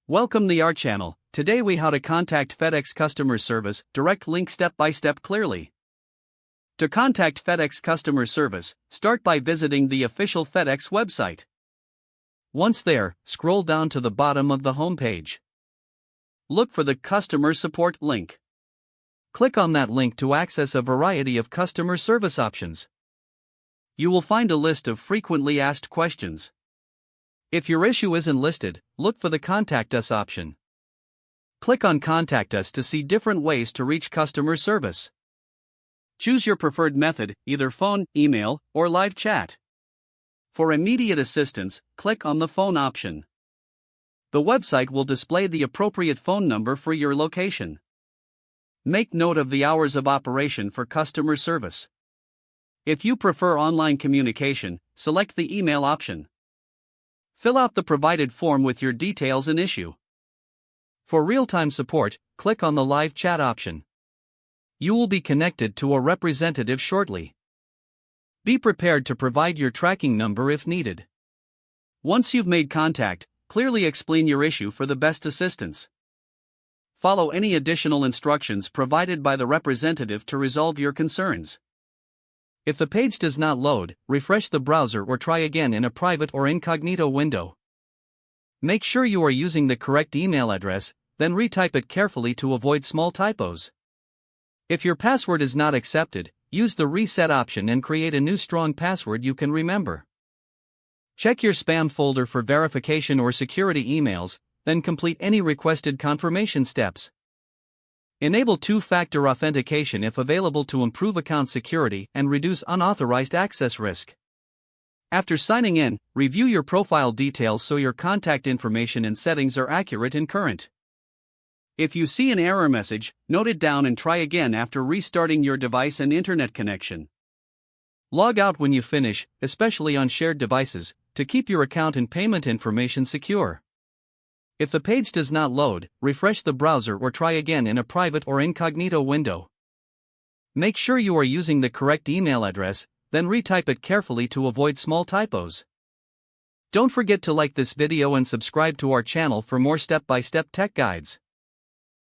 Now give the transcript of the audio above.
Welcome to our channel. Today we how to contact FedEx customer service, direct link step by step clearly. To contact FedEx customer service, start by visiting the official FedEx website. Once there, scroll down to the bottom of the home page. Look for the customer support link. Click on that link to access a variety of customer service options. You will find a list of frequently asked questions. If your issue isn't listed, look for the Contact Us option. Click on Contact Us to see different ways to reach customer service. Choose your preferred method, either phone, email, or live chat. For immediate assistance, click on the phone option. The website will display the appropriate phone number for your location. Make note of the hours of operation for customer service. If you prefer online communication, select the email option. Fill out the provided form with your details and issue. For real-time support, click on the live chat option. You will be connected to a representative shortly. Be prepared to provide your tracking number if needed. Once you've made contact, clearly explain your issue for the best assistance. Follow any additional instructions provided by the representative to resolve your concerns. If the page does not load, refresh the browser or try again in a private or incognito window. Make sure you are using the correct email address, then retype it carefully to avoid small typos. If your password is not accepted, use the reset option and create a new strong password you can remember. Check your spam folder for verification or security emails, then complete any requested confirmation steps. Enable two-factor authentication if available to improve account security and reduce unauthorized access risk. After signing in, review your profile details so your contact information and settings are accurate and current. If you see an error message, note it down and try again after restarting your device and internet connection. Log out when you finish, especially on shared devices, to keep your account and payment information secure. If the page does not load, refresh the browser or try again in a private or incognito window. Make sure you are using the correct email address, then retype it carefully to avoid small typos. Don't forget to like this video and subscribe to our channel for more step-by-step tech guides.